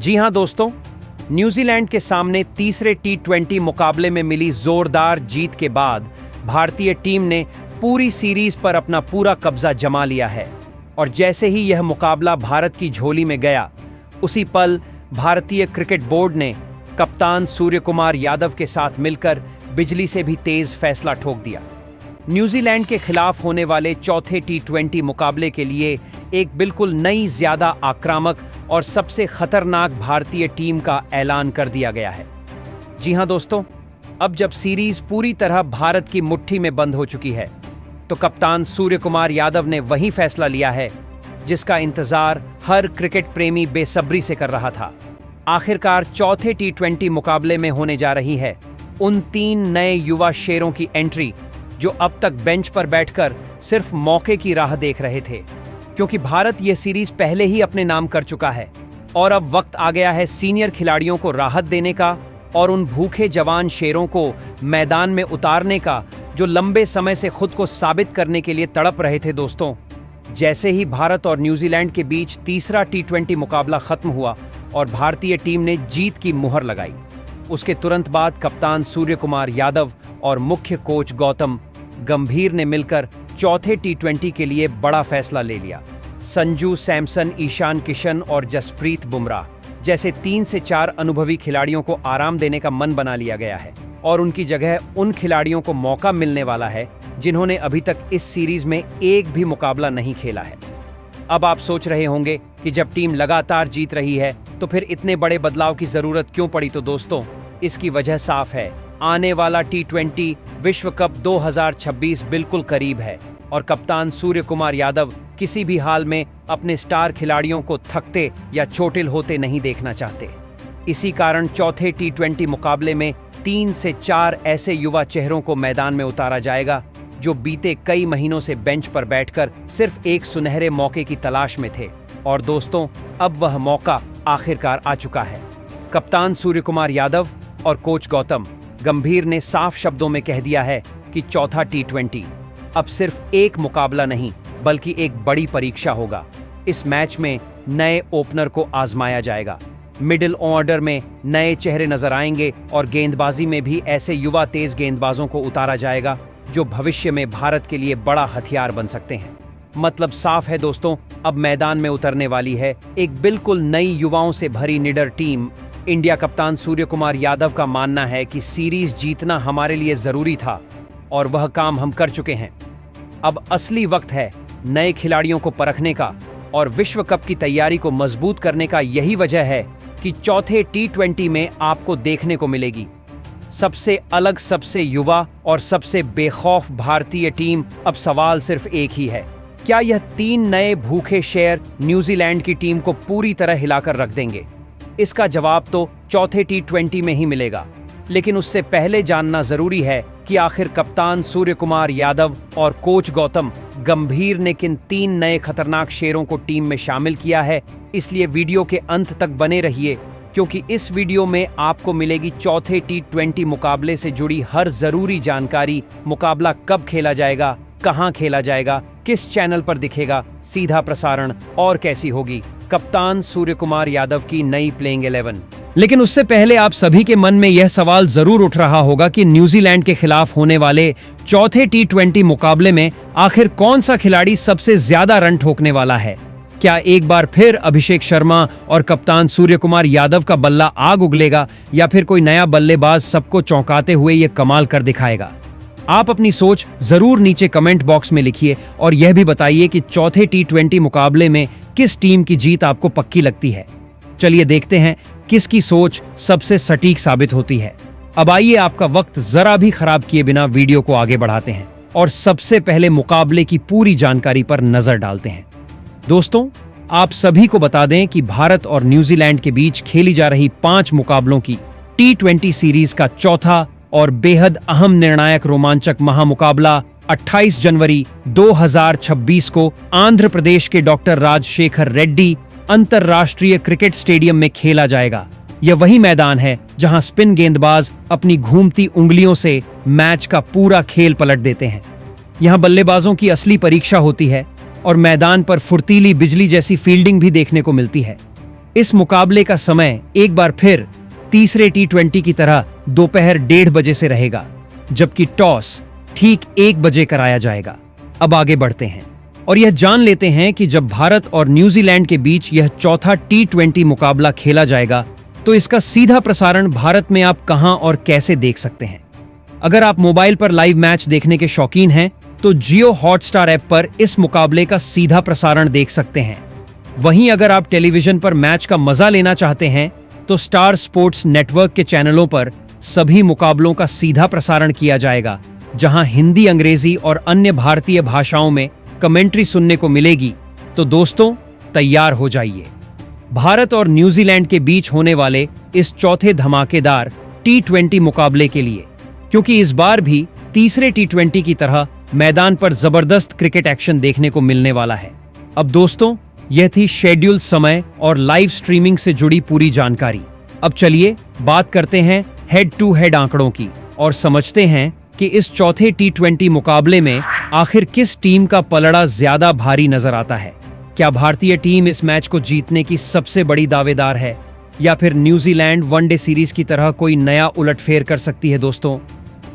जी हां दोस्तों, न्यूजीलैंड के सामने तीसरे टी20 मुकाबले में मिली जोरदार जीत के बाद भारतीय टीम ने पूरी सीरीज पर अपना पूरा कब्जा जमा लिया है। और जैसे ही यह मुकाबला भारत की झोली में गया, उसी पल भारतीय क्रिकेट बोर्ड ने कप्तान सूर्यकुमार यादव के साथ मिलकर बिजली से भी तेज फैसला ठोक दिया। न्यूजीलैंड के खिलाफ होने वाले चौथे टी20 मुकाबले के लिए एक बिल्कुल नई, ज्यादा आक्रामक और सबसे खतरनाक भारतीय टीम का ऐलान कर दिया गया है। जी हां दोस्तों, अब जब सीरीज पूरी तरह भारत की मुट्ठी में बंद हो चुकी है, तो कप्तान सूर्यकुमार यादव ने वही फैसला लिया है जिसका इंतजार हर क्रिकेट प्रेमी बेसब्री से कर रहा था। आखिरकार चौथे टी20 मुकाबले में होने जा रही है उन 3 नए युवा शेरों की एंट्री जो अब तक बेंच पर बैठकर सिर्फ मौके की राह देख रहे थे, क्योंकि भारत यह सीरीज पहले ही अपने नाम कर चुका है और अब वक्त आ गया है सीनियर खिलाड़ियों को राहत देने का और उन भूखे जवान शेरों को मैदान में उतारने का जो लंबे समय से खुद को साबित करने के लिए तड़प रहे थे। दोस्तों, जैसे ही भारत और न्यूजीलैंड के बीच तीसरा टी20 मुकाबला खत्म हुआ और भारतीय टीम ने जीत की मुहर लगाई, उसके तुरंत बाद कप्तान सूर्यकुमार यादव और मुख्य कोच गौतम गंभीर ने मिलकर चौथे टी20 के लिए बड़ा फैसला ले लिया। संजू सैमसन, ईशान किशन और जसप्रीत बुमराह जैसे 3 से 4 अनुभवी खिलाड़ियों को आराम देने का मन बना लिया गया है और उनकी जगह उन खिलाड़ियों को मौका मिलने वाला है जिन्होंने अभी तक इस सीरीज में एक भी मुकाबला नहीं खेला है। अब आप सोच रहे होंगे कि जब टीम लगातार जीत रही है तो फिर इतने बड़े बदलाव की जरूरत क्यों पड़ी? तो दोस्तों, इसकी वजह साफ है। आने वाला टी20 विश्व कप 2026 बिल्कुल करीब है और कप्तान सूर्यकुमार यादव किसी भी हाल में अपने स्टार खिलाड़ियों को थकते या चोटिल होते नहीं देखना चाहते। इसी कारण चौथे टी20 मुकाबले में 3 से 4 ऐसे युवा चेहरों को मैदान में उतारा जाएगा जो बीते कई महीनों से बेंच पर बैठकर सिर्फ एक सुनहरे मौके की तलाश में थे। और दोस्तों, अब वह मौका आखिरकार आ चुका है। कप्तान सूर्यकुमार यादव और कोच गौतम गंभीर ने साफ शब्दों में कह दिया है कि चौथा टी20 अब सिर्फ एक मुकाबला नहीं बल्कि एक बड़ी परीक्षा होगा। इस मैच में नए ओपनर को आजमाया जाएगा, मिडिल ऑर्डर में नए चेहरे नजर आएंगे और गेंदबाजी में भी ऐसे युवा तेज गेंदबाजों को उतारा जाएगा जो भविष्य में भारत के लिए बड़ा हथियार बन सकते हैं। मतलब साफ है दोस्तों, अब मैदान में उतरने वाली है एक बिल्कुल नई युवाओं से भरी निडर टीम। इंडिया कप्तान सूर्यकुमार यादव का मानना है कि सीरीज जीतना हमारे लिए जरूरी था और वह काम हम कर चुके हैं। अब असली वक्त है नए खिलाड़ियों को परखने का और विश्व कप की तैयारी को मजबूत करने का। यही वजह है कि चौथे टी20 में आपको देखने को मिलेगी सबसे अलग, सबसे युवा और सबसे बेखौफ भारतीय टीम। अब सवाल सिर्फ एक ही है, क्या यह 3 नए भूखे शेर न्यूजीलैंड की टीम को पूरी तरह हिलाकर रख देंगे? इसका जवाब तो चौथे टी20 में ही मिलेगा, लेकिन उससे पहले जानना जरूरी है कि आखिर कप्तान सूर्यकुमार यादव और कोच गौतम गंभीर ने किन 3 नए खतरनाक शेरों को टीम में शामिल किया है। इसलिए वीडियो के अंत तक बने रहिए, क्योंकि इस वीडियो में आपको मिलेगी चौथे टी20 मुकाबले से जुड़ी हर जरूरी जानकारी। मुकाबला कब खेला जाएगा, कहां खेला जाएगा, किस चैनल पर दिखेगा सीधा प्रसारण और कैसी होगी कप्तान सूर्यकुमार यादव की नई प्लेइंग 11। लेकिन उससे पहले आप सभी के मन में यह सवाल जरूर उठ रहा होगा कि न्यूजीलैंड के खिलाफ होने वाले चौथे टी20 मुकाबले में आखिर कौन सा खिलाड़ी सबसे ज्यादा रन ठोकने वाला है? क्या एक बार फिर अभिषेक शर्मा और कप्तान सूर्यकुमार यादव का बल्ला आग उगलेगा या फिर कोई नया बल्लेबाज सबको चौंकाते हुए ये कमाल कर दिखाएगा? आप अपनी सोच जरूर नीचे कमेंट बॉक्स में लिखिए और यह भी बताइए कि चौथे टी20 मुकाबले में किस टीम की जीत आपको पक्की लगती है। चलिए देखते हैं किसकी सोच सबसे सटीक साबित होती है। अब आइए आपका वक्त जरा भी खराब किए बिना वीडियो को आगे बढ़ाते हैं और सबसे पहले मुकाबले की पूरी जानकारी पर नजर डालते हैं। दोस्तों, आप सभी को बता दें कि भारत और न्यूजीलैंड के बीच खेली जा रही 5 मुकाबलों की टी20 सीरीज का चौथा और बेहद अहम निर्णायक रोमांचक महामुकाबला 28 जनवरी 2026 को आंध्र प्रदेश के डॉक्टर राजशेखर रेड्डी अंतरराष्ट्रीय क्रिकेट स्टेडियम में खेला जाएगा। यह वही मैदान है जहां स्पिन गेंदबाज अपनी घूमती उंगलियों से मैच का पूरा खेल पलट देते हैं। यहां बल्लेबाजों की असली परीक्षा होती है और मैदान पर फुर्तीली बिजली जैसी फील्डिंग भी देखने को मिलती है। इस मुकाबले का समय एक बार फिर तीसरे T20 की तरह दोपहर 1:30 बजे से रहेगा, जबकि टॉस ठीक 1 बजे कराया जाएगा। अब आगे बढ़ते हैं और यह जान लेते हैं कि जब भारत और न्यूजीलैंड के बीच यह चौथा T20 मुकाबला खेला जाएगा तो इसका सीधा प्रसारण भारत में आप कहां और कैसे देख सकते हैं। अगर आप मोबाइल पर लाइव मैच देखने के शौकीन हैं तो जियो हॉटस्टार ऐप पर इस मुकाबले का सीधा प्रसारण देख सकते हैं। वहीं अगर आप टेलीविजन पर मैच का मजा लेना चाहते हैं तो स्टार स्पोर्ट्स नेटवर्क के चैनलों पर सभी मुकाबलों का सीधा प्रसारण किया जाएगा, जहां हिंदी, अंग्रेजी और अन्य भारतीय भाषाओं में कमेंट्री सुनने को मिलेगी। तो दोस्तों, तैयार हो जाइए भारत और न्यूजीलैंड के बीच होने वाले इस चौथे धमाकेदार T20 मुकाबले के लिए, क्योंकि इस बार भी तीसरे T20 की तरह मैदान पर जबरदस्त क्रिकेट एक्शन देखने को मिलने वाला है। अब दोस्तों, यह थी शेड्यूल, समय और लाइव स्ट्रीमिंग से जुड़ी पूरी जानकारी। अब चलिए बात करते हैं हेड टू हेड आंकड़ों की और समझते हैं कि इस चौथे T20 मुकाबले में आखिर किस टीम का पलड़ा ज्यादा भारी नजर आता है। क्या भारतीय टीम इस मैच को जीतने की सबसे बड़ी दावेदार है या फिर न्यूजीलैंड वनडे सीरीज की तरह कोई नया उलटफेर कर सकती है। दोस्तों,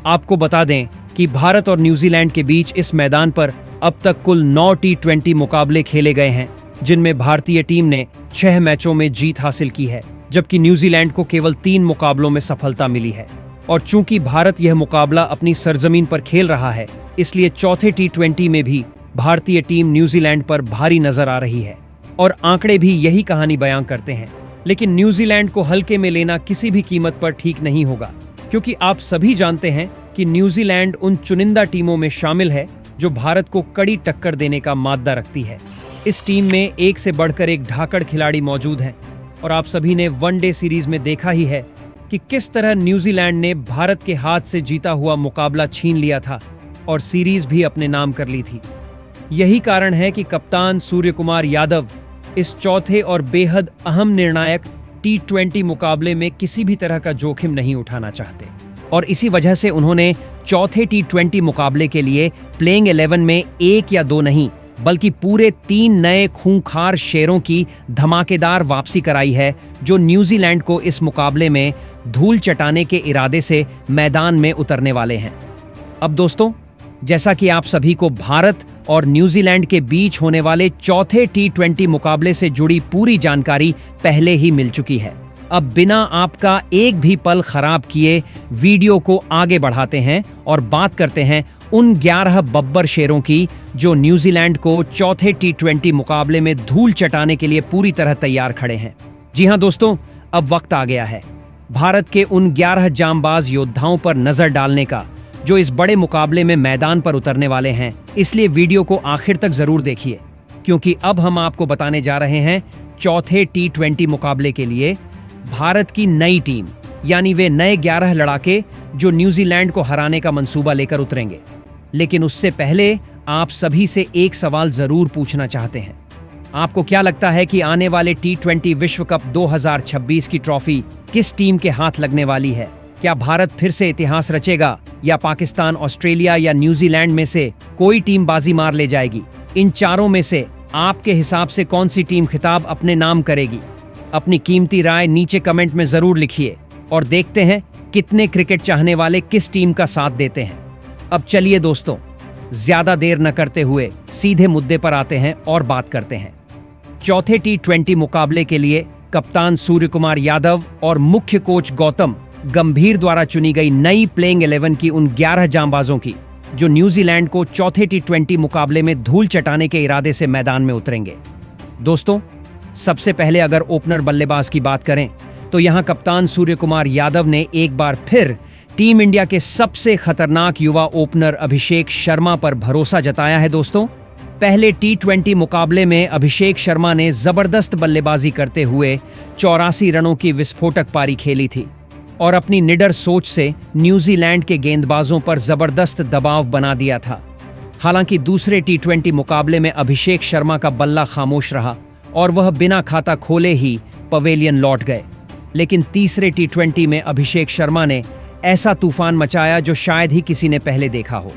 आपको बता दें कि भारत और न्यूजीलैंड के बीच इस मैदान पर अब तक कुल 9 T20 मुकाबले खेले गए हैं, जिनमें भारतीय टीम ने 6 मैचों में जीत हासिल की है, जबकि न्यूजीलैंड को केवल 3 मुकाबलों में सफलता मिली है। और चूंकि भारत यह मुकाबला अपनी सरजमीन पर खेल रहा है, इसलिए चौथे T20 में भी भारतीय टीम न्यूजीलैंड पर भारी नजर आ रही है और आंकड़े भी यही कहानी बयां करते हैं। लेकिन न्यूजीलैंड को हल्के में लेना किसी भी कीमत पर ठीक नहीं होगा, क्योंकि आप सभी जानते हैं कि न्यूजीलैंड उन चुनिंदा टीमों में शामिल है जो भारत को कड़ी टक्कर देने का माद्दा रखती है। इस टीम में एक से बढ़कर एक धाकड़ खिलाड़ी मौजूद हैं और आप सभी ने वनडे सीरीज में देखा ही है कि किस तरह न्यूजीलैंड ने भारत के हाथ से जीता हुआ मुकाबला छीन लिया था और सीरीज भी अपने नाम कर ली थी। यही कारण है कि कप्तान सूर्यकुमार यादव इस चौथे और बेहद अहम निर्णायक T20 मुकाबले में किसी भी तरह का जोखिम नहीं उठाना चाहते और इसी वजह से उन्होंने चौथे T20 मुकाबले के लिए प्लेइंग 11 में 1 या 2 नहीं बल्कि पूरे 3 नए खूंखार शेरों की धमाकेदार वापसी कराई है, जो न्यूजीलैंड को इस मुकाबले में धूल चटाने के इरादे से मैदान में उतरने वाले हैं। अब दोस्तों, जैसा कि आप सभी को भारत और न्यूजीलैंड के बीच होने वाले चौथे T20 मुकाबले से जुड़ी पूरी जानकारी पहले ही मिल चुकी है, अब बिना आपका एक भी पल खराब किए वीडियो को आगे बढ़ाते हैं और बात करते हैं उन 11 बब्बर शेरों की जो न्यूजीलैंड को चौथे T20 मुकाबले में धूल चटाने के लिए पूरी तरह तैयार खड़े हैं। जी हां दोस्तों, अब वक्त आ गया है भारत के उन 11 जांबाज योद्धाओं पर नजर डालने का जो इस बड़े मुकाबले में मैदान पर उतरने वाले हैं। इसलिए वीडियो को आखिर तक जरूर देखिए, क्योंकि अब हम आपको बताने जा रहे हैं चौथे T20 मुकाबले के लिए भारत की नई टीम, यानी वे नए 11 लड़ाके जो न्यूजीलैंड को हराने का मंसूबा लेकर उतरेंगे। लेकिन उससे पहले आप सभी से एक सवाल जरूर पूछना चाहते हैं। आपको क्या लगता है कि आने वाले T20 विश्व कप 2026 की ट्रॉफी किस टीम के हाथ लगने वाली है? क्या भारत फिर से इतिहास रचेगा या पाकिस्तान, ऑस्ट्रेलिया या न्यूजीलैंड में से कोई टीम बाजी मार ले जाएगी? इन चारों में से आपके हिसाब से कौन सी टीम खिताब अपने नाम करेगी? अपनी कीमती राय नीचे कमेंट में जरूर लिखिए और देखते हैं कितने क्रिकेट चाहने वाले किस टीम का साथ देते हैं। अब चलिए दोस्तों, ज्यादा देर न करते हुए सीधे मुद्दे पर आते हैं और बात करते हैं। चौथे T20 मुकाबले के लिए कप्तान सूर्यकुमार यादव और मुख्य कोच गौतम गंभीर द्वारा चुनी गई नई प्लेइंग 11 की उन 11 जांबाजों की जो न्यूजीलैंड को चौथे T20 मुकाबले में धूल चटाने के इरादे से मैदान में उतरेंगे। दोस्तों, सबसे पहले अगर ओपनर बल्लेबाज की बात करें तो यहां कप्तान सूर्यकुमार यादव ने एक बार फिर टीम इंडिया के सबसे खतरनाक युवा ओपनर अभिषेक शर्मा पर भरोसा जताया है। दोस्तों, पहले T20 मुकाबले में अभिषेक शर्मा ने जबरदस्त बल्लेबाजी करते हुए 84 रनों की विस्फोटक पारी खेली थी और अपनी निडर सोच से न्यूजीलैंड के गेंदबाजों पर जबरदस्त दबाव बना दिया था। हालांकि दूसरे T20 मुकाबले में अभिषेक शर्मा का बल्ला खामोश रहा और वह बिना खाता खोले ही पवेलियन लौट गए। लेकिन तीसरे T20 में अभिषेक शर्मा ने ऐसा तूफान मचाया जो शायद ही किसी ने पहले देखा हो।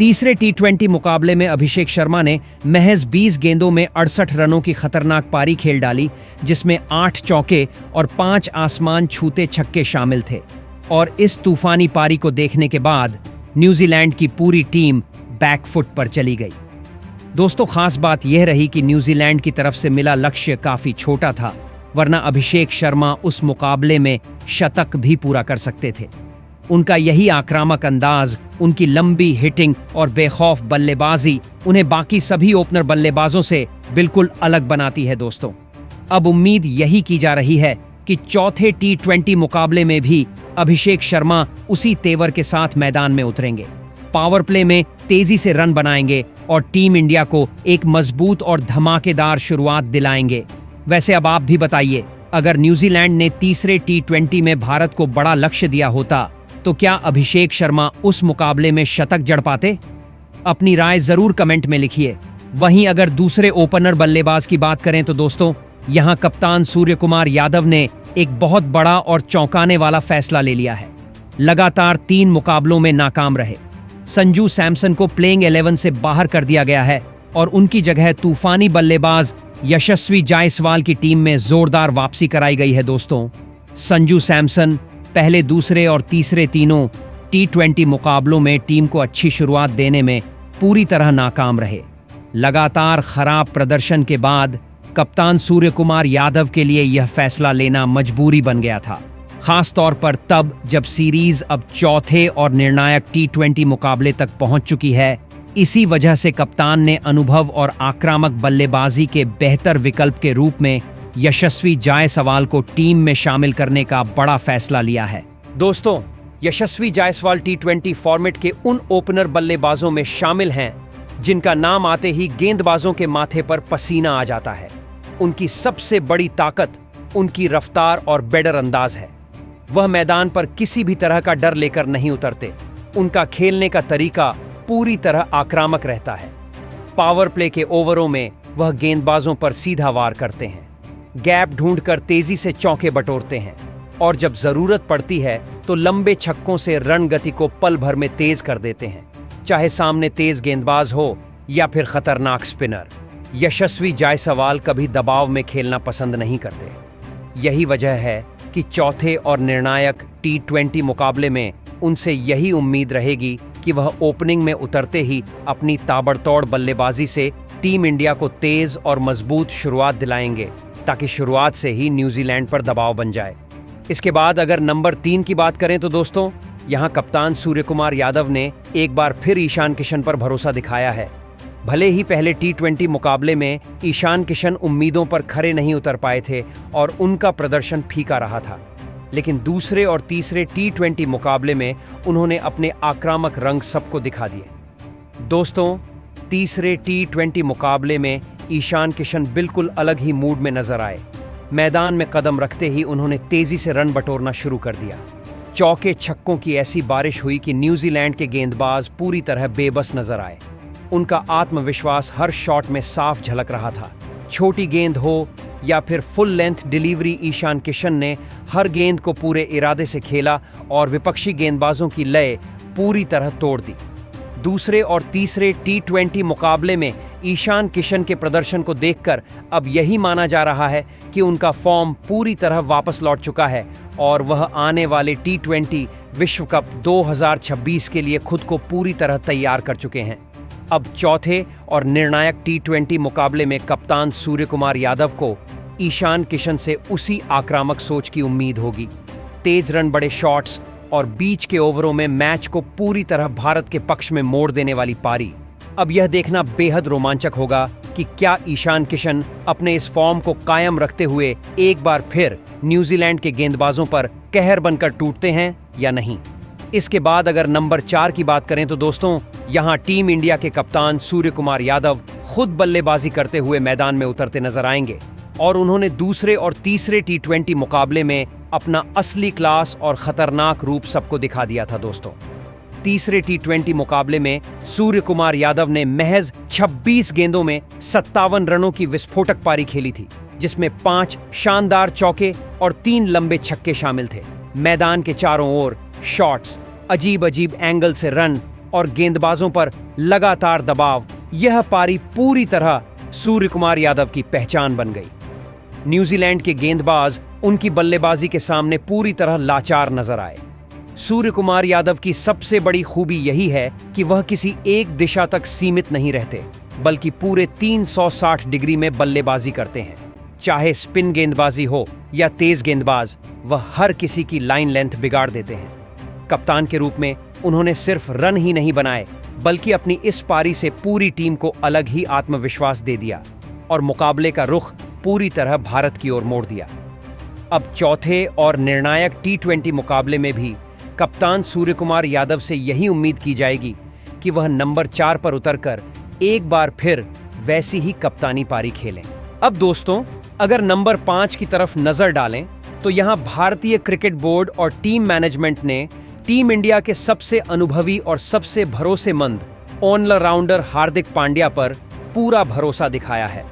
तीसरे टी20 मुकाबले में अभिषेक शर्मा ने महज 20 गेंदों में 68 रनों की खतरनाक पारी खेल डाली, जिसमें 8 चौके और 5 आसमान छूते छक्के शामिल थे। और इस तूफानी पारी को देखने के बाद न्यूजीलैंड की पूरी टीम बैकफुट पर चली गई। दोस्तों, खास बात यह रही कि न्यूजीलैंड की तरफ से मिला लक्ष्य काफी छोटा था, वरना अभिषेक शर्मा उस मुकाबले में शतक भी पूरा कर सकते थे। उनका यही आक्रामक अंदाज, उनकी लंबी हिटिंग और बेखौफ बल्लेबाजी उन्हें बाकी सभी ओपनर बल्लेबाजों से बिल्कुल अलग बनाती है। दोस्तों, अब उम्मीद यही की जा रही है कि चौथे टी20 मुकाबले में भी अभिषेक शर्मा उसी तेवर के साथ मैदान में उतरेंगे, पावर प्ले में तेजी से रन बनाएंगे और टीम इंडिया को एक मजबूत और धमाकेदार शुरुआत दिलाएंगे। वैसे अब आप भी बताइए, अगर न्यूजीलैंड ने तीसरे टी20 में भारत को बड़ा लक्ष्य दिया होता तो क्या अभिषेक शर्मा उस मुकाबले में शतक जड़ पाते? अपनी राय जरूर कमेंट में लिखिए। वहीं अगर दूसरे ओपनर बल्लेबाज की बात करें तो दोस्तों, यहां कप्तान सूर्यकुमार यादव ने एक बहुत बड़ा और चौंकाने वाला फैसला ले लिया है। लगातार 3 मुकाबलों में नाकाम रहे संजू सैमसन को प्लेइंग 11 से बाहर कर दिया गया है और उनकी जगह तूफानी बल्लेबाज यशस्वी जायसवाल की टीम में जोरदार वापसी कराई गई है। दोस्तों, संजू सैमसन पहले, दूसरे और तीसरे तीनों टी20 मुकाबलों में टीम को अच्छी शुरुआत देने में पूरी तरह नाकाम रहे। लगातार खराब प्रदर्शन के बाद कप्तान सूर्यकुमार यादव के लिए यह फैसला लेना मजबूरी बन गया था, खास तौर पर तब जब सीरीज अब चौथे और निर्णायक टी20 मुकाबले तक पहुंच चुकी है। इसी वजह से कप्तान ने अनुभव और आक्रामक बल्लेबाजी के बेहतर विकल्प के रूप में यशस्वी जायसवाल को टीम में शामिल करने का बड़ा फैसला लिया है। दोस्तों, यशस्वी जायसवाल टी20 फॉर्मेट के उन ओपनर बल्लेबाजों में शामिल हैं जिनका नाम आते ही गेंदबाजों के माथे पर पसीना आ जाता है। उनकी सबसे बड़ी ताकत उनकी रफ्तार और बेडर अंदाज है। वह मैदान पर किसी भी तरह का डर लेकर नहीं उतरते। उनका खेलने का तरीका पूरी तरह आक्रामक रहता है। पावर प्ले के ओवरों में वह गेंदबाजों पर सीधा वार करते हैं, गैप ढूंढकर तेजी से चौके बटोरते हैं और जब जरूरत पड़ती है तो लंबे छक्कों से रन गति को पल भर में तेज कर देते हैं, चाहे सामने तेज गेंदबाज हो या फिर खतरनाक स्पिनर। यशस्वी जायसवाल कभी दबाव में खेलना पसंद नहीं करते। यही वजह है कि चौथे और निर्णायक टी20 मुकाबले में उनसे यही उम्मीद रहेगी कि वह ओपनिंग में उतरते ही अपनी ताबड़तोड़ बल्लेबाजी से टीम इंडिया को तेज और मजबूत शुरुआत दिलाएंगे, ताकि शुरुआत से ही न्यूजीलैंड पर दबाव बन जाए। इसके बाद अगर नंबर 3 की बात करें तो दोस्तों, यहां कप्तान सूर्यकुमार यादव ने एक बार फिर ईशान किशन पर भरोसा दिखाया है। भले ही पहले टी20 मुकाबले में ईशान किशन उम्मीदों पर खरे नहीं उतर पाए थे और उनका प्रदर्शन फीका रहा था, लेकिन दूसरे और तीसरे टी20 मुकाबले में उन्होंने अपने आक्रामक रंग सबको दिखा दिए। दोस्तों, तीसरे टी20 मुकाबले में ईशान किशन बिल्कुल अलग ही मूड में नजर आए। मैदान में कदम रखते ही उन्होंने तेजी से रन बटोरना शुरू कर दिया। चौके छक्कों की ऐसी बारिश हुई कि न्यूजीलैंड के गेंदबाज पूरी तरह बेबस नजर आए। उनका आत्मविश्वास हर शॉट में साफ झलक रहा था। छोटी गेंद हो या फिर full length delivery, Ishan Kishan ने हर गेंद को पूरे इरादे से खेला और विपक्षी गेंदबाजों की लय पूरी तरह तोड़ दी। दूसरे और तीसरे टी20 मुकाबले में ईशान किशन के प्रदर्शन को देखकर अब यही माना जा रहा है कि उनका फॉर्म पूरी तरह वापस लौट चुका है और वह आने वाले टी20 विश्व कप 2026 के लिए खुद को पूरी तरह तैयार कर चुके हैं। अब चौथे और निर्णायक टी20 मुकाबले में कप्तान सूर्यकुमार यादव को ईशान किशन से उसी आक्रामक सोच की उम्मीद होगी। तेज रन, बड़े शॉट्स और बीच के ओवरों में मैच को पूरी तरह भारत के पक्ष में मोड़ देने वाली पारी। अब यह देखना बेहद रोमांचक होगा कि क्या ईशान किशन अपने इस फॉर्म को कायम रखते हुए एक बार फिर न्यूजीलैंड के गेंदबाजों पर कहर बनकर टूटते हैं या नहीं। इसके बाद अगर नंबर 4 की बात करें तो दोस्तों, यहां टीम इंडिया के कप्तान सूर्यकुमार यादव खुद बल्लेबाजी करते हुए मैदान में उतरते नजर आएंगे और उन्होंने दूसरे और तीसरे टी20 मुकाबले में अपना असली क्लास और खतरनाक रूप सबको दिखा दिया था। दोस्तों, तीसरे टी20 मुकाबले में सूर्यकुमार यादव ने महज 26 गेंदों में 57 रनों की विस्फोटक पारी खेली थी, जिसमें 5 शानदार चौके और 3 लंबे छक्के शामिल थे। मैदान के चारों ओर शॉट्स, अजीब अजीब एंगल से रन और गेंदबाजों पर लगातार दबाव, यह पारी पूरी तरह सूर्यकुमार यादव की पहचान बन गई। न्यूजीलैंड के गेंदबाज उनकी बल्लेबाजी के सामने पूरी तरह लाचार नजर आए। सूर्यकुमार यादव की सबसे बड़ी खूबी यही है कि वह किसी एक दिशा तक सीमित नहीं रहते, बल्कि पूरे 360 डिग्री में बल्लेबाजी करते हैं। चाहे स्पिन गेंदबाजी हो या तेज गेंदबाज, वह हर किसी की लाइन लेंथ बिगाड़ देते हैं। कप्तान के रूप में उन्होंने सिर्फ रन ही नहीं बनाए, बल्कि अपनी इस पारी से पूरी टीम को अलग ही आत्मविश्वास दे दिया और मुकाबले का रुख पूरी तरह भारत की ओर मोड़ दिया। अब चौथे और निर्णायक T20 मुकाबले में भी कप्तान सूर्यकुमार यादव से यही उम्मीद की जाएगी कि वह नंबर 4 पर उतरकर एक बार फिर वैसी ही कप्तानी पारी खेलें। अब दोस्तों, अगर नंबर 5 की तरफ नजर डालें तो यहां भारतीय क्रिकेट बोर्ड और टीम मैनेजमेंट ने टीम इंडिया के सबसे अनुभवी और सबसे भरोसेमंद ऑलराउंडर हार्दिक पांड्या पर पूरा भरोसा दिखाया है।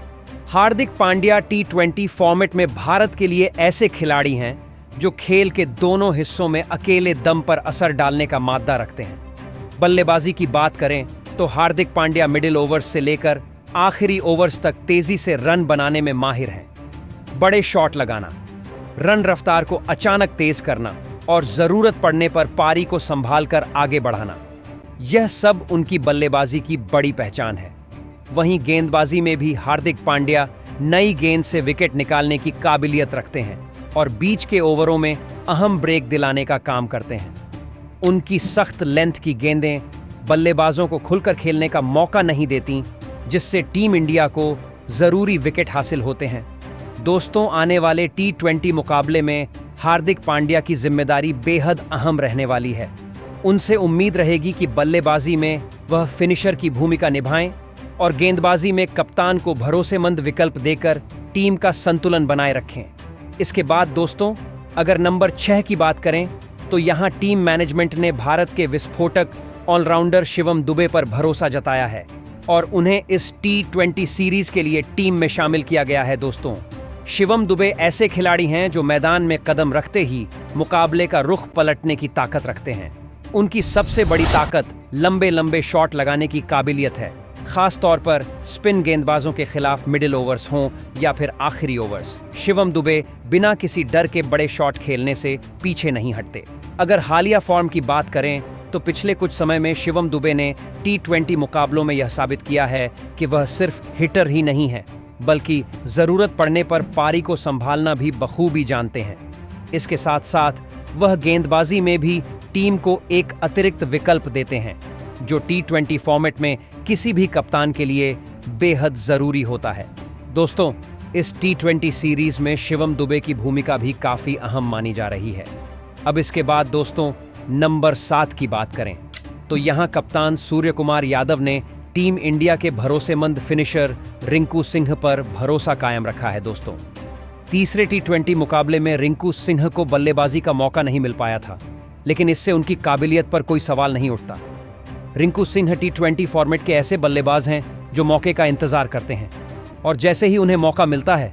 हार्दिक पांड्या T20 फॉर्मेट में भारत के लिए ऐसे खिलाड़ी हैं जो खेल के दोनों हिस्सों में अकेले दम पर असर डालने का मादा रखते हैं। बल्लेबाजी की बात करें तो हार्दिक पांड्या मिडिल ओवर्स से लेकर आखिरी ओवर्स तक तेजी से रन बनाने में माहिर हैं। बड़े शॉट लगाना, रन रफ्तार को अचानक तेज करना और जरूरत पड़ने पर पारी को संभालकर आगे बढ़ाना, यह सब उनकी बल्लेबाजी की बड़ी पहचान है। वहीं गेंदबाजी में भी हार्दिक पांड्या नई गेंद से विकेट निकालने की काबिलियत रखते हैं और बीच के ओवरों में अहम ब्रेक दिलाने का काम करते हैं। उनकी सख्त लेंथ की गेंदें बल्लेबाजों को खुलकर खेलने का मौका नहीं देती, जिससे टीम इंडिया को जरूरी विकेट हासिल होते हैं। दोस्तों, आने वाले T20 मुकाबले में हार्दिक पांड्या की जिम्मेदारी बेहद अहम रहने वाली है। उनसे उम्मीद रहेगी कि बल्लेबाजी में वह फिनिशर की भूमिका निभाएं और गेंदबाजी में कप्तान को भरोसेमंद विकल्प देकर टीम का संतुलन बनाए रखें। इसके बाद दोस्तों, अगर नंबर 6 की बात करें तो यहां टीम मैनेजमेंट ने भारत के विस्फोटक ऑलराउंडर शिवम दुबे पर भरोसा जताया है और उन्हें इस T20 सीरीज के लिए टीम में शामिल किया गया है। दोस्तों, शिवम दुबे ऐसे खिलाड़ी हैं जो मैदान में कदम रखते ही मुकाबले का रुख पलटने की ताकत रखते हैं। उनकी सबसे बड़ी ताकत लंबे लंबे शॉट लगाने की काबिलियत है, खास तौर पर स्पिन गेंदबाजों के खिलाफ मिडिल ओवर्स हों या फिर आखिरी ओवर्स। शिवम दुबे बिना किसी डर के बड़े शॉट खेलने से पीछे नहीं हटते। अगर हालिया फॉर्म की बात करें तो पिछले कुछ समय में शिवम दुबे ने T20 मुकाबलों में यह साबित किया है कि वह सिर्फ हिटर ही नहीं है, बल्कि जरूरत पड़ने पर पारी को संभालना भी बखूबी जानते हैं। इसके साथ साथ वह गेंदबाजी में भी टीम को एक अतिरिक्त विकल्प देते हैं, जो T20 फॉर्मेट में किसी भी कप्तान के लिए बेहद जरूरी होता है। दोस्तों, इस T20 सीरीज में शिवम दुबे की भूमिका भी काफी अहम मानी जा रही है। अब इसके बाद दोस्तों, नंबर 7 की बात करें तो यहां कप्तान सूर्यकुमार यादव ने टीम इंडिया के भरोसेमंद फिनिशर रिंकू सिंह पर भरोसा कायम रखा है। दोस्तों, तीसरे T20 मुकाबले में रिंकू सिंह को बल्लेबाजी का मौका नहीं मिल पाया था, लेकिन इससे उनकी काबिलियत पर कोई सवाल नहीं उठता। रिंकू सिंह T20 फॉर्मेट के ऐसे बल्लेबाज हैं जो मौके का इंतजार करते हैं और जैसे ही उन्हें मौका मिलता है,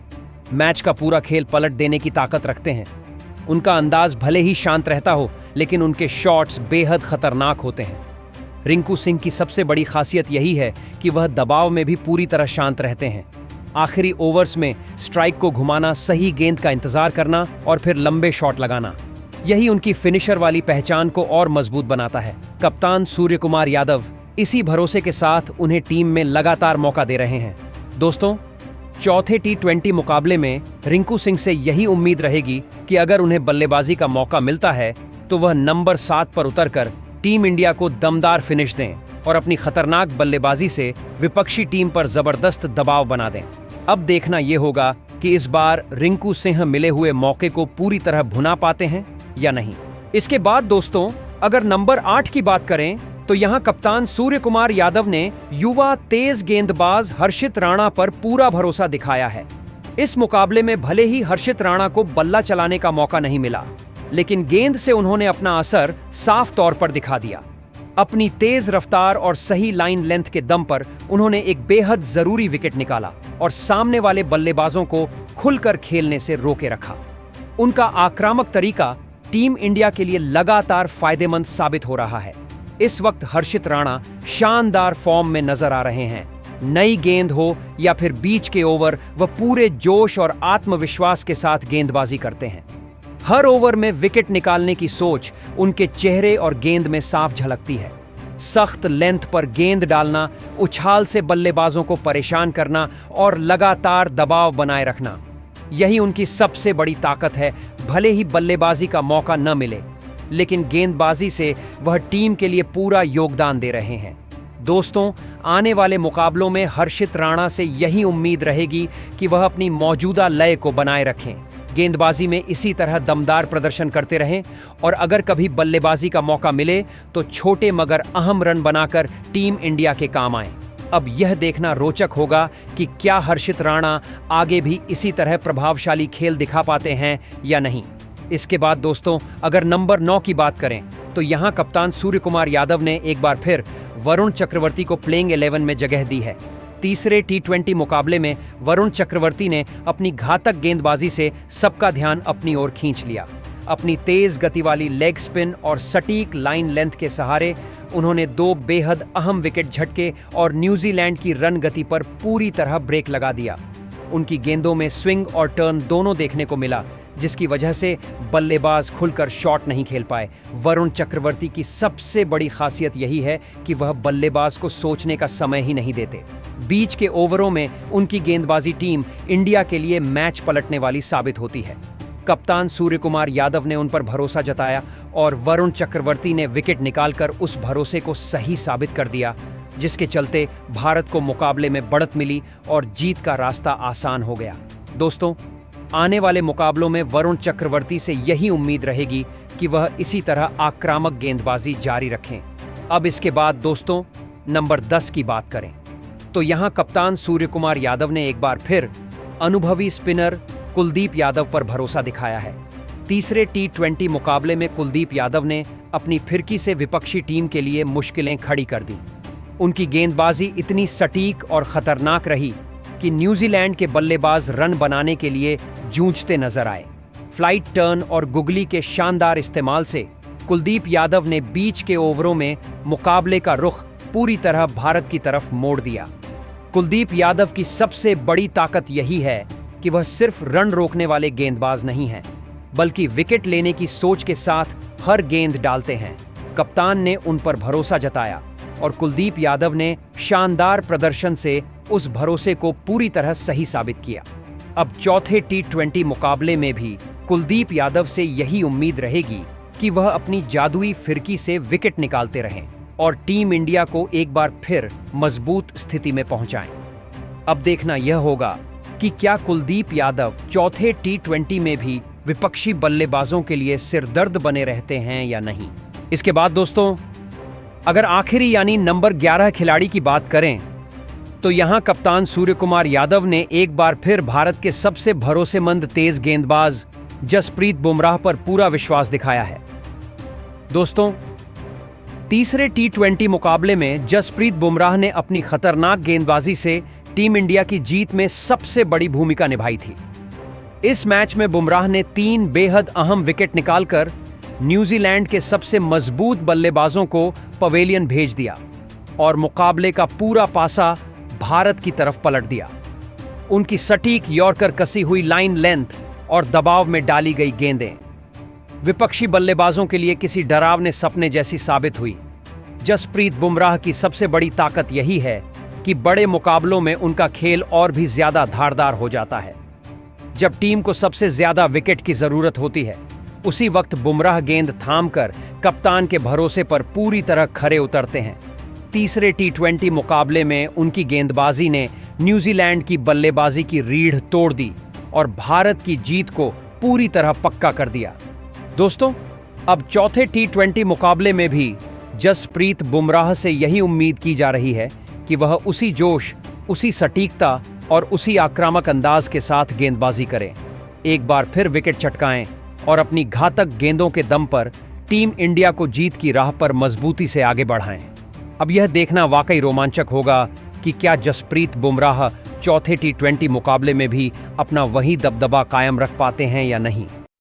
मैच का पूरा खेल पलट देने की ताकत रखते हैं। उनका अंदाज भले ही शांत रहता हो, लेकिन उनके शॉट्स बेहद खतरनाक होते हैं। रिंकू सिंह की सबसे बड़ी खासियत यही है कि वह दबाव में भी पूरी तरह शांत रहते हैं। आखिरी ओवर्स में स्ट्राइक को घुमाना, सही गेंद का इंतजार करना और फिर लंबे शॉट लगाना, यही उनकी फिनिशर वाली पहचान को और मजबूत बनाता है। कप्तान सूर्यकुमार यादव इसी भरोसे के साथ उन्हें टीम में लगातार मौका दे रहे हैं। दोस्तों, चौथे T20 मुकाबले में रिंकू सिंह से यही उम्मीद रहेगी कि अगर उन्हें बल्लेबाजी का मौका मिलता है तो वह नंबर 7 पर उतरकर टीम इंडिया को दमदार फिनिश दें और अपनी खतरनाक बल्लेबाजी से विपक्षी टीम पर जबरदस्त दबाव बना दें। अब देखना यह होगा कि इस बार रिंकू सिंह मिले हुए मौके को पूरी तरह भुना पाते हैं या नहीं। इसके बाद दोस्तों, अगर नंबर 8 की बात करें तो यहां कप्तान सूर्यकुमार यादव ने युवा तेज गेंदबाज हर्षित राणा पर पूरा भरोसा दिखाया है। इस मुकाबले में भले ही हर्षित राणा को बल्ला चलाने का मौका नहीं मिला, लेकिन गेंद से उन्होंने अपना असर साफ तौर पर दिखा दिया। अपनी तेज रफ्तार और सही लाइन लेंथ के दम पर उन्होंने एक बेहद जरूरी विकेट निकाला और सामने वाले बल्लेबाजों को खुलकर खेलने से रोके रखा। उनका आक्रामक तरीका टीम इंडिया के लिए लगातार फायदेमंद साबित हो रहा है। इस वक्त हर्षित राणा शानदार फॉर्म में नजर आ रहे हैं। नई गेंद हो या फिर बीच के ओवर, वह पूरे जोश और आत्मविश्वास के साथ गेंदबाजी करते हैं। हर ओवर में विकेट निकालने की सोच उनके चेहरे और गेंद में साफ झलकती है। सख्त लेंथ पर गेंद डालना, उछाल से बल्लेबाजों को परेशान करना और लगातार दबाव बनाए रखना, यही उनकी सबसे बड़ी ताकत है। भले ही बल्लेबाजी का मौका न मिले, लेकिन गेंदबाजी से वह टीम के लिए पूरा योगदान दे रहे हैं। दोस्तों, आने वाले मुकाबलों में हर्षित राणा से यही उम्मीद रहेगी कि वह अपनी मौजूदा लय को बनाए रखें, गेंदबाजी में इसी तरह दमदार प्रदर्शन करते रहें और अगर कभी बल्लेबाजी का मौका मिले तो छोटे मगर अहम रन बनाकर टीम इंडिया के काम आएं। अब यह देखना रोचक होगा कि क्या हर्षित राणा आगे भी इसी तरह प्रभावशाली खेल दिखा पाते हैं या नहीं। इसके बाद दोस्तों, अगर नंबर 9 की बात करें तो यहां कप्तान सूर्यकुमार यादव ने एक बार फिर वरुण चक्रवर्ती को प्लेइंग 11 में जगह दी है। तीसरे T20 मुकाबले में वरुण चक्रवर्ती ने अपनी घातक गेंदबाजी से सबका ध्यान अपनी ओर खींच लिया। अपनी तेज गति वाली लेग स्पिन और सटीक लाइन लेंथ के सहारे उन्होंने 2 बेहद अहम विकेट झटके और न्यूजीलैंड की रन गति पर पूरी तरह ब्रेक लगा दिया। उनकी गेंदों में स्विंग और टर्न दोनों देखने को मिला, जिसकी वजह से बल्लेबाज खुलकर शॉट नहीं खेल पाए। वरुण चक्रवर्ती की सबसे बड़ी खासियत यही है कि वह बल्लेबाज को सोचने का समय ही नहीं देते। बीच के ओवरों में उनकी गेंदबाजी टीम इंडिया के लिए मैच पलटने वाली साबित होती है। कप्तान सूर्यकुमार यादव ने उन पर भरोसा जताया और वरुण चक्रवर्ती ने विकेट निकालकर उस भरोसे को सही साबित कर दिया, जिसके चलते भारत को मुकाबले में बढ़त मिली और जीत का रास्ता आसान हो गया। दोस्तों, आने वाले मुकाबलों में वरुण चक्रवर्ती से यही उम्मीद रहेगी कि वह इसी तरह आक्रामक गेंदबाजी जारी रखें। अब इसके बाद दोस्तों, नंबर 10 की बात करें तो यहां कप्तान सूर्यकुमार यादव ने एक बार फिर अनुभवी स्पिनर कुलदीप यादव पर भरोसा दिखाया है। तीसरे T20 मुकाबले में कुलदीप यादव ने अपनी फिरकी से विपक्षी टीम के लिए मुश्किलें खड़ी कर दी। उनकी गेंदबाजी इतनी सटीक और खतरनाक रही कि न्यूजीलैंड के बल्लेबाज रन बनाने के लिए जूझते नजर आए। फ्लाइट टर्न और गुगली के शानदार इस्तेमाल से कुलदीप यादव ने बीच के ओवरों में मुकाबले का रुख पूरी तरह भारत की तरफ मोड़ दिया। कुलदीप यादव की सबसे बड़ी ताकत यही है कि वह सिर्फ रन रोकने वाले गेंदबाज नहीं हैं, बल्कि विकेट लेने की सोच के साथ हर गेंद डालते हैं। कप्तान ने उन पर भरोसा जताया और कुलदीप यादव ने शानदार प्रदर्शन से उस भरोसे को पूरी तरह सही साबित किया। अब चौथे T20 मुकाबले में भी कुलदीप यादव से यही उम्मीद रहेगी कि वह अपनी जादुई फिरकी से विकेट निकालते रहें और टीम इंडिया को एक बार फिर मजबूत स्थिति में पहुंचाएं। अब देखना यह होगा कि क्या कुलदीप यादव चौथे T20 में भी विपक्षी बल्लेबाजों के लिए सिरदर्द बने रहते हैं या नहीं। इसके बाद दोस्तों, अगर आखिरी यानी नंबर 11 खिलाड़ी की बात करें तो यहां कप्तान सूर्यकुमार यादव ने एक बार फिर भारत के सबसे भरोसेमंद तेज गेंदबाज जसप्रीत बुमराह पर पूरा विश्वास दिखाया है। दोस्तों, तीसरे T20 मुकाबले में जसप्रीत बुमराह ने अपनी खतरनाक गेंदबाजी से टीम इंडिया की जीत में सबसे बड़ी भूमिका निभाई थी। इस मैच में बुमराह ने 3 बेहद अहम विकेट निकालकर न्यूजीलैंड के सबसे मजबूत बल्लेबाजों को पवेलियन भेज दिया और मुकाबले का पूरा पासा भारत की तरफ पलट दिया। उनकी सटीक यॉर्कर कसी हुई लाइन लेंथ और दबाव में डाली गई गेंदें विपक्षी बल्लेबाजों के लिए किसी डरावने सपने जैसी साबित हुई। जसप्रीत बुमराह की सबसे बड़ी ताकत यही है कि बड़े मुकाबलों में उनका खेल और भी ज्यादा धारदार हो जाता है। जब टीम को सबसे ज्यादा विकेट की जरूरत होती है, उसी वक्त बुमराह गेंद थामकर कप्तान के भरोसे पर पूरी तरह खरे उतरते हैं। तीसरे T20 मुकाबले में उनकी गेंदबाजी ने न्यूजीलैंड की बल्लेबाजी की रीढ़ तोड़ दी और भारत की जीत को पूरी तरह पक्का कर दिया। दोस्तों, अब चौथे T20 मुकाबले में भी जसप्रीत बुमराह से यही उम्मीद की जा रही है कि वह उसी जोश, उसी सटीकता और उसी आक्रामक अंदाज के साथ गेंदबाजी करें, एक बार फिर विकेट चटकाएं और अपनी घातक गेंदों के दम पर टीम इंडिया को जीत की राह पर मजबूती से आगे बढ़ाएं। अब यह देखना वाकई रोमांचक होगा कि क्या जसप्रीत बुमराह चौथे T20 मुकाबले में भी अपना वही दबदबा कायम रख पाते हैं या नहीं।